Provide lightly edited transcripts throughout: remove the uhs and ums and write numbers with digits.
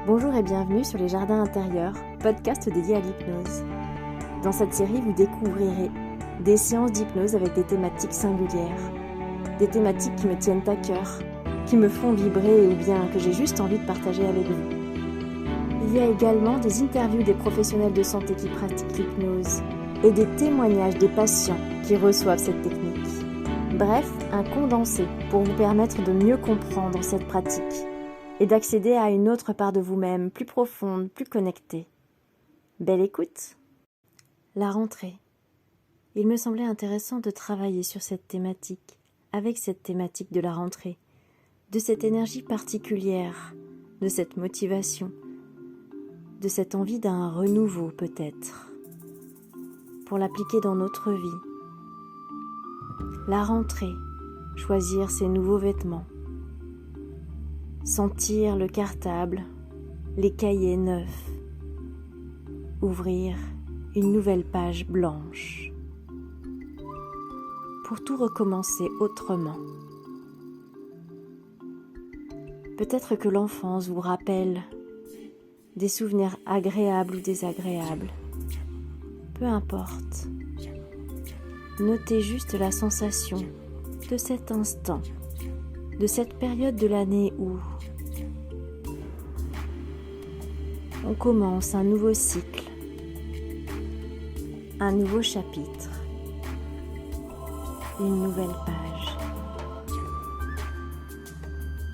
Bonjour et bienvenue sur les Jardins intérieurs, podcast dédié à l'hypnose. Dans cette série, vous découvrirez des séances d'hypnose avec des thématiques singulières, des thématiques qui me tiennent à cœur, qui me font vibrer ou bien que j'ai juste envie de partager avec vous. Il y a également des interviews des professionnels de santé qui pratiquent l'hypnose et des témoignages des patients qui reçoivent cette technique. Bref, un condensé pour vous permettre de mieux comprendre cette pratique et d'accéder à une autre part de vous-même, plus profonde, plus connectée. Belle écoute! La rentrée. Il me semblait intéressant de travailler sur cette thématique, avec cette thématique de la rentrée, de cette énergie particulière, de cette motivation, de cette envie d'un renouveau peut-être, pour l'appliquer dans notre vie. La rentrée, choisir ses nouveaux vêtements, sentir le cartable, les cahiers neufs, ouvrir une nouvelle page blanche, pour tout recommencer autrement. Peut-être que l'enfance vous rappelle des souvenirs agréables ou désagréables, peu importe. Notez juste la sensation de cet instant, de cette période de l'année où on commence un nouveau cycle, un nouveau chapitre, une nouvelle page.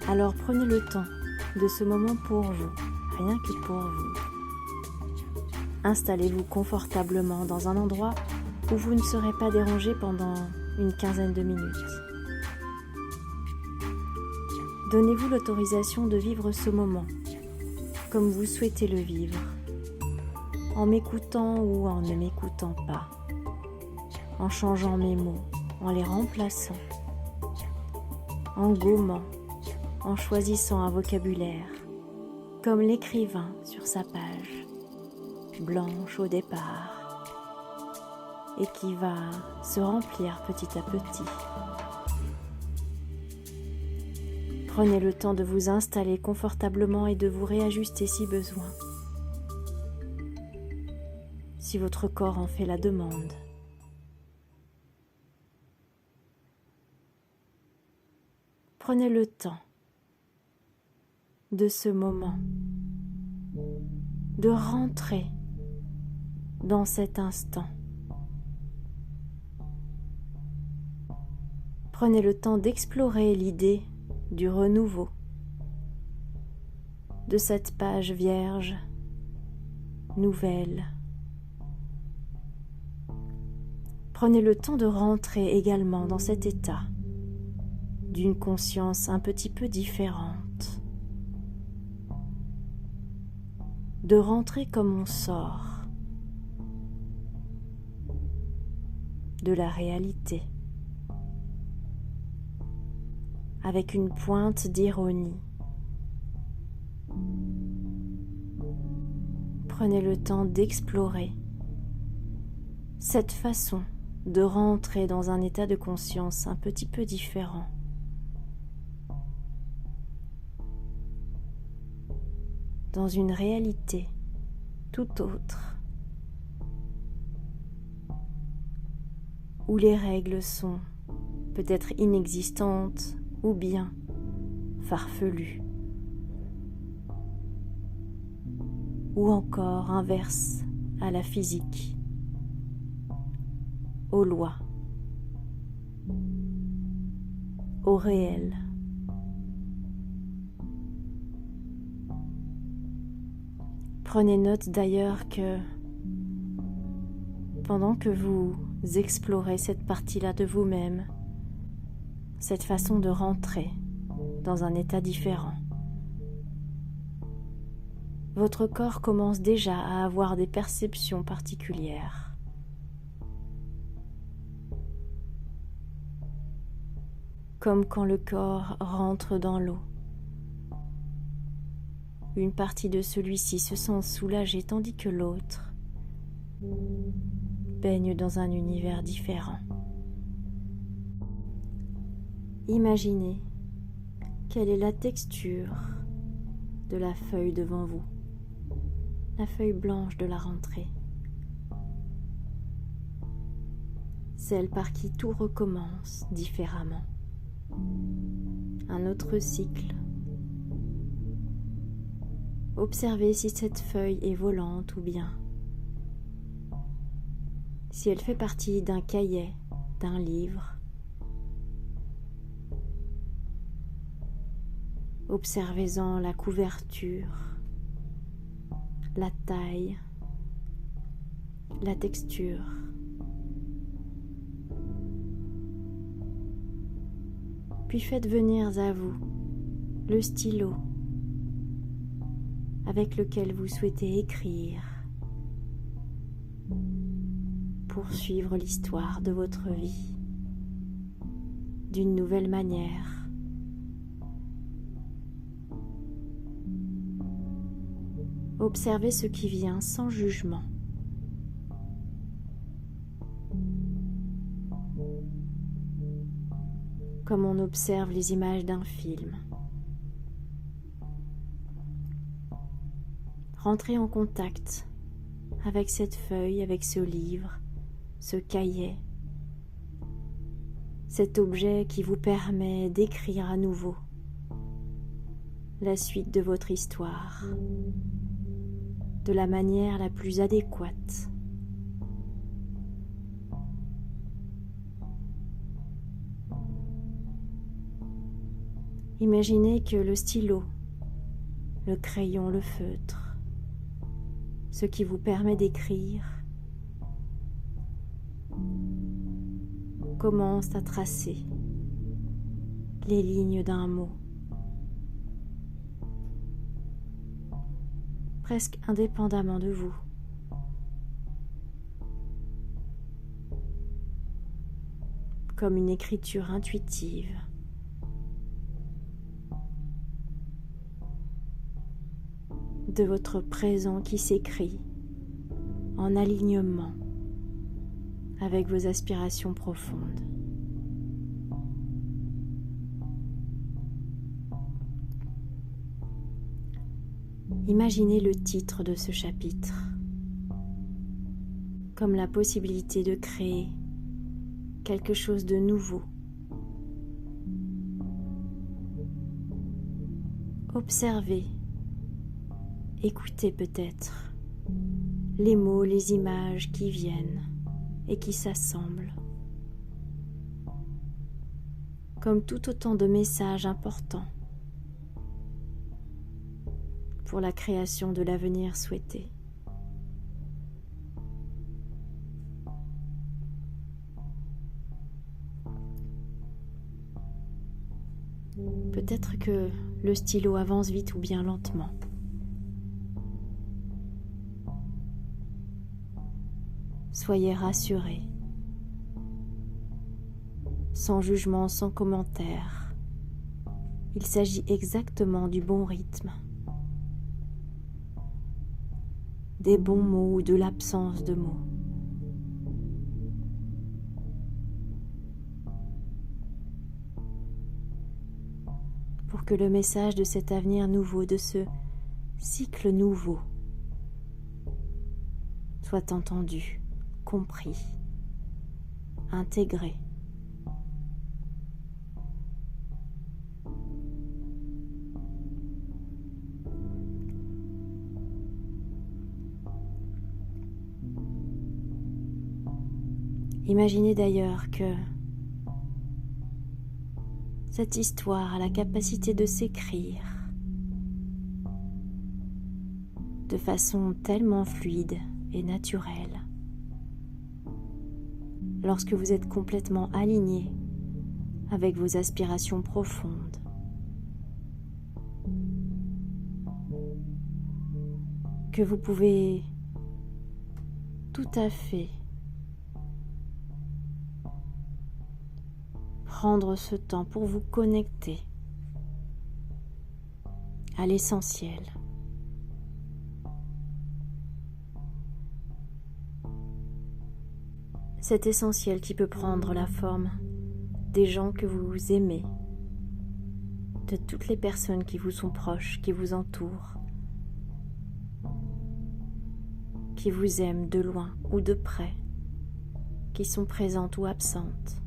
Alors prenez le temps de ce moment pour vous, rien que pour vous. Installez-vous confortablement dans un endroit où vous ne serez pas dérangé pendant une quinzaine de minutes. Donnez-vous l'autorisation de vivre ce moment comme vous souhaitez le vivre, en m'écoutant ou en ne m'écoutant pas, en changeant mes mots, en les remplaçant, en gommant, en choisissant un vocabulaire, comme l'écrivain sur sa page, blanche au départ, et qui va se remplir petit à petit. Prenez le temps de vous installer confortablement et de vous réajuster si besoin, si votre corps en fait la demande. Prenez le temps de ce moment, de rentrer dans cet instant. Prenez le temps d'explorer l'idée du renouveau, de cette page vierge, nouvelle. Prenez le temps de rentrer également dans cet état d'une conscience un petit peu différente, de rentrer comme on sort de la réalité, avec une pointe d'ironie. Prenez le temps d'explorer cette façon de rentrer dans un état de conscience un petit peu différent. Dans une réalité tout autre, où les règles sont peut-être inexistantes ou bien farfelues, ou encore inverse à la physique, aux lois, au réel. Prenez note d'ailleurs que pendant que vous explorez cette partie-là de vous-même, cette façon de rentrer dans un état différent, votre corps commence déjà à avoir des perceptions particulières. Comme quand le corps rentre dans l'eau. Une partie de celui-ci se sent soulagée tandis que l'autre baigne dans un univers différent. Imaginez quelle est la texture de la feuille devant vous, la feuille blanche de la rentrée, celle par qui tout recommence différemment, un autre cycle. Observez si cette feuille est volante ou bien si elle fait partie d'un cahier, d'un livre. Observez-en la couverture, la taille, la texture. Puis faites venir à vous le stylo avec lequel vous souhaitez écrire, poursuivre l'histoire de votre vie d'une nouvelle manière. Observez ce qui vient sans jugement. Comme on observe les images d'un film. Rentrez en contact avec cette feuille, avec ce livre, ce cahier, cet objet qui vous permet d'écrire à nouveau la suite de votre histoire de la manière la plus adéquate. Imaginez que le stylo, le crayon, le feutre, ce qui vous permet d'écrire, commence à tracer les lignes d'un mot, presque indépendamment de vous. Comme une écriture intuitive. De votre présent qui s'écrit en alignement avec vos aspirations profondes. Imaginez le titre de ce chapitre comme la possibilité de créer quelque chose de nouveau. Observez, écoutez peut-être les mots, les images qui viennent et qui s'assemblent, comme tout autant de messages importants pour la création de l'avenir souhaité. Peut-être que le stylo avance vite ou bien lentement. Soyez rassurés, sans jugement, sans commentaire. Il s'agit exactement du bon rythme, des bons mots ou de l'absence de mots. Pour que le message de cet avenir nouveau, de ce cycle nouveau, soit entendu, compris, intégré. Imaginez d'ailleurs que cette histoire a la capacité de s'écrire de façon tellement fluide et naturelle lorsque vous êtes complètement aligné avec vos aspirations profondes. Que vous pouvez tout à fait prendre ce temps pour vous connecter à l'essentiel. Cet essentiel qui peut prendre la forme des gens que vous aimez, de toutes les personnes qui vous sont proches, qui vous entourent, qui vous aiment de loin ou de près, qui sont présentes ou absentes.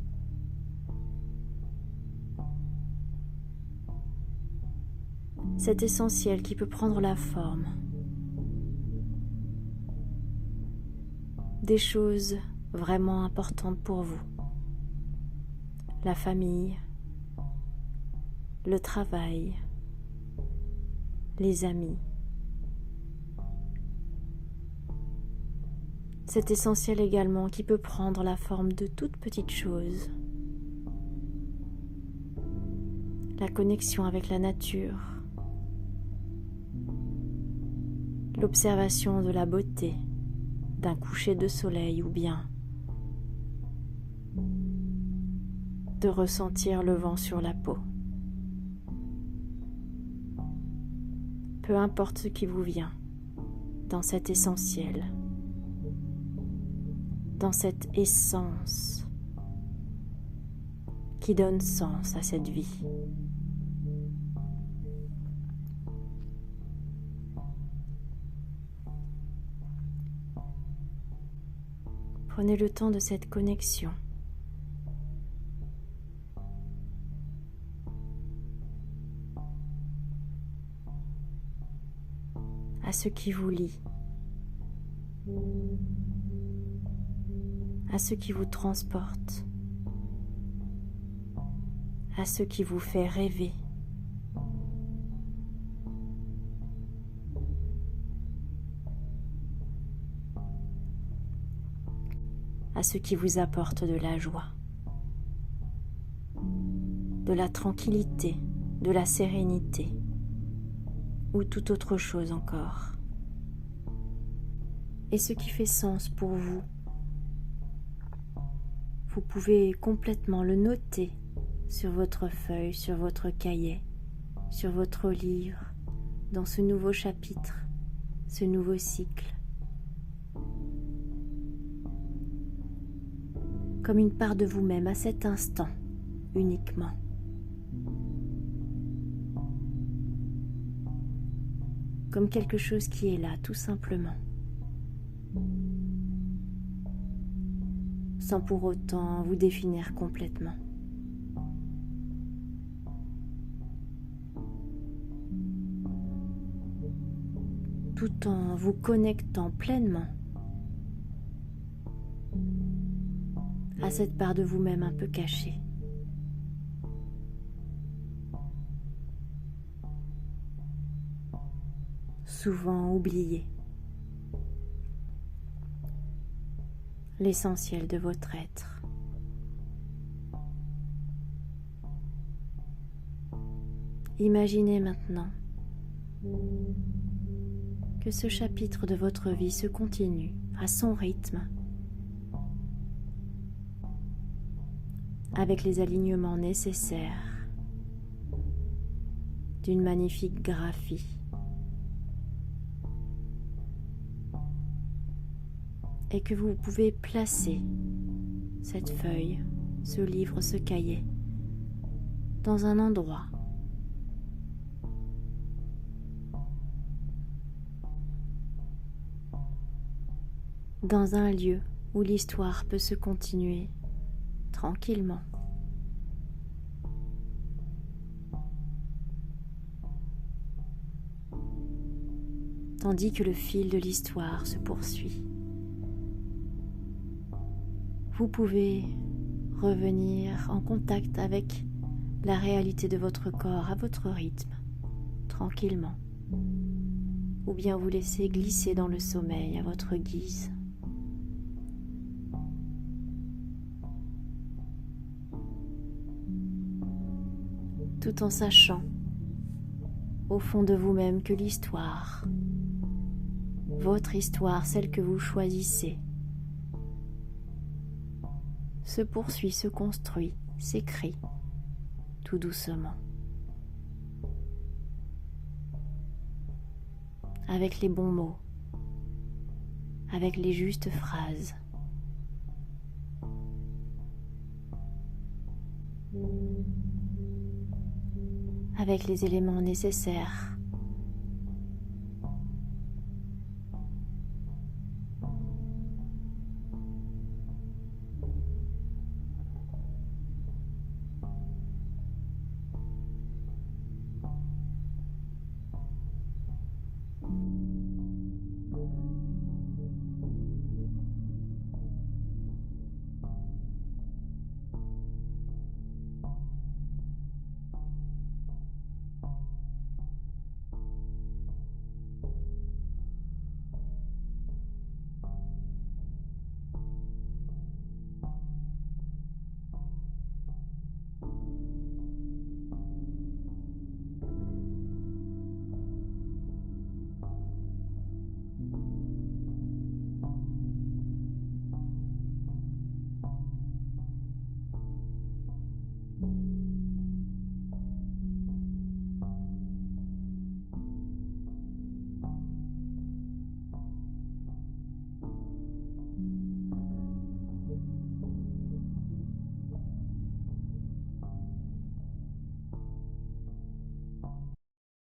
Cet essentiel qui peut prendre la forme des choses vraiment importantes pour vous. La famille, le travail, les amis. Cet essentiel également qui peut prendre la forme de toutes petites choses. La connexion avec la nature, l'observation de la beauté d'un coucher de soleil ou bien de ressentir le vent sur la peau. Peu importe ce qui vous vient dans cet essentiel, dans cette essence qui donne sens à cette vie. Prenez le temps de cette connexion. À ce qui vous lie, à ce qui vous transporte, à ce qui vous fait rêver. À ce qui vous apporte de la joie, de la tranquillité, de la sérénité, ou toute autre chose encore. Et ce qui fait sens pour vous, vous pouvez complètement le noter sur votre feuille, sur votre cahier, sur votre livre, dans ce nouveau chapitre, ce nouveau cycle. Comme une part de vous-même à cet instant, uniquement. Comme quelque chose qui est là, tout simplement. Sans pour autant vous définir complètement. Tout en vous connectant pleinement à cette part de vous-même un peu cachée. Souvent oubliée. L'essentiel de votre être. Imaginez maintenant que ce chapitre de votre vie se continue à son rythme, avec les alignements nécessaires d'une magnifique graphie. Et que vous pouvez placer cette feuille, ce livre, ce cahier, dans un endroit dans un lieu où l'histoire peut se continuer tranquillement. Tandis que le fil de l'histoire se poursuit. Vous pouvez revenir en contact avec la réalité de votre corps à votre rythme, tranquillement, ou bien vous laisser glisser dans le sommeil à votre guise. Tout en sachant au fond de vous-même que l'histoire, votre histoire, celle que vous choisissez, se poursuit, se construit, s'écrit tout doucement, avec les bons mots, avec les justes phrases. avec les éléments nécessaires